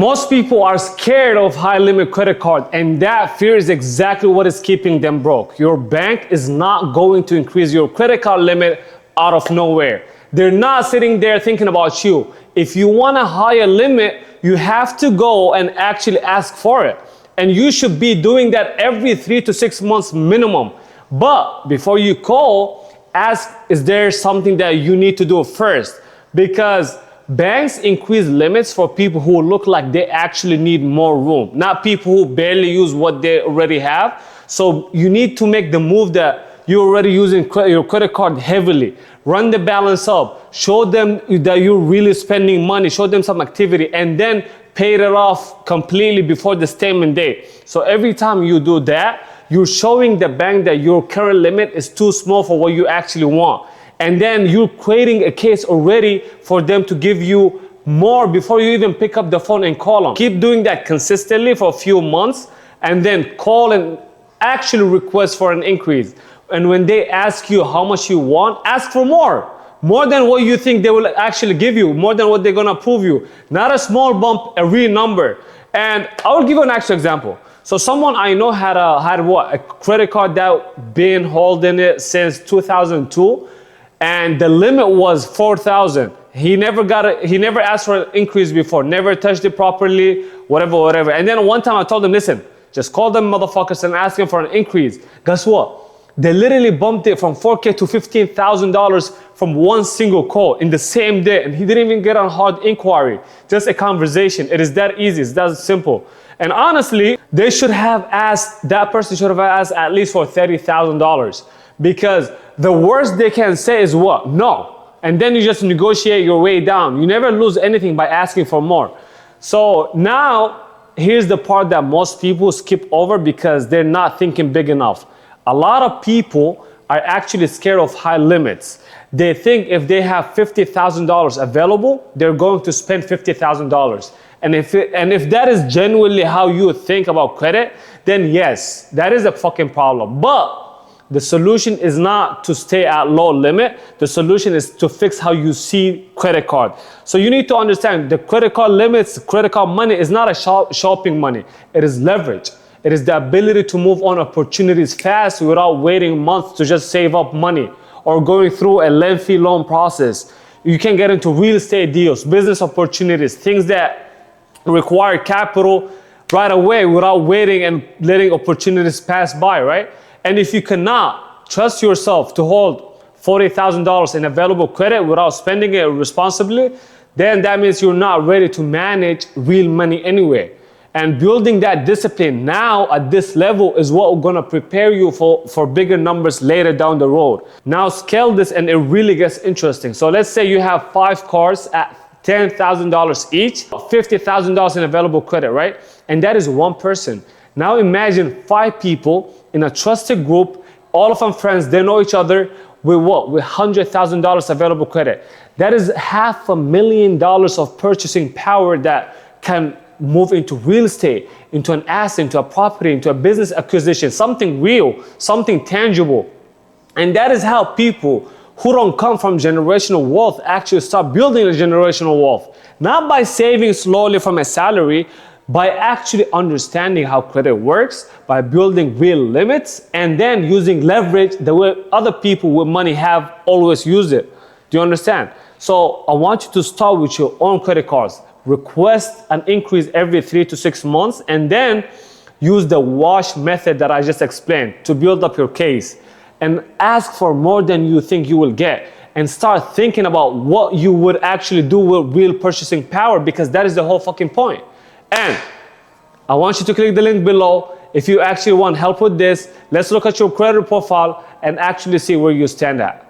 Most people are scared of high limit credit card, and that fear is exactly what is keeping them broke. Your bank is not going to increase your credit card limit out of nowhere. They're not sitting there thinking about you. If you want a higher limit, you have to go and actually ask for it. And you should be doing that every 3 to 6 months minimum. But before you call, ask, is there something that you need to do first? Because banks increase limits for people who look like they actually need more room, not people who barely use what they already have. So you need to make the move that you're already using your credit card heavily. Run the balance up. Show them that you're really spending money. Show them some activity, and then pay it off completely before the statement date. So every time you do that, you're showing the bank that your current limit is too small for what you actually want. And then you're creating a case already for them to give you more before you even pick up the phone and call them. Keep doing that consistently for a few months, and then call and actually request for an increase. And when they ask you how much you want, ask for more. More than what you think they will actually give you, more than what they're gonna approve you. Not a small bump, a real number. And I will give you an actual example. So someone I know had a credit card that been holding it since 2002. And the limit was 4,000. He never asked for an increase before, never touched it properly, whatever. And then one time I told him, listen, just call them motherfuckers and ask them for an increase. Guess what? They literally bumped it from $4,000 to $15,000 from one single call in the same day. And he didn't even get on hard inquiry, just a conversation. It is that easy, it's that simple. And honestly, that person should have asked at least for $30,000. Because the worst they can say is what? No. And then you just negotiate your way down. You never lose anything by asking for more. So now, here's the part that most people skip over because they're not thinking big enough. A lot of people are actually scared of high limits. They think if they have $50,000 available, they're going to spend $50,000. And if that is genuinely how you think about credit, then yes, that is a fucking problem. But the solution is not to stay at low limit. The solution is to fix how you see credit card. So you need to understand the credit card limits, credit card money is not a shopping money. It is leverage. It is the ability to move on opportunities fast without waiting months to just save up money or going through a lengthy loan process. You can get into real estate deals, business opportunities, things that require capital right away without waiting and letting opportunities pass by, right? And if you cannot trust yourself to hold $40,000 in available credit without spending it responsibly, then that means you're not ready to manage real money anyway. And building that discipline now at this level is what we're gonna prepare you for bigger numbers later down the road. Now scale this and it really gets interesting. So let's say you have 5 cars at $10,000 each, $50,000 in available credit, right? And that is one person. Now imagine 5 people in a trusted group, all of them friends, they know each other, with what? With $100,000 available credit. That is $500,000 of purchasing power that can move into real estate, into an asset, into a property, into a business acquisition, something real, something tangible. And that is how people who don't come from generational wealth actually start building a generational wealth. Not by saving slowly from a salary, by actually understanding how credit works, by building real limits, and then using leverage the way other people with money have always used it. Do you understand? So I want you to start with your own credit cards. Request an increase every 3 to 6 months, and then use the wash method that I just explained to build up your case. And ask for more than you think you will get. And start thinking about what you would actually do with real purchasing power, because that is the whole fucking point. And I want you to click the link below if you actually want help with this. Let's look at your credit profile and actually see where you stand at.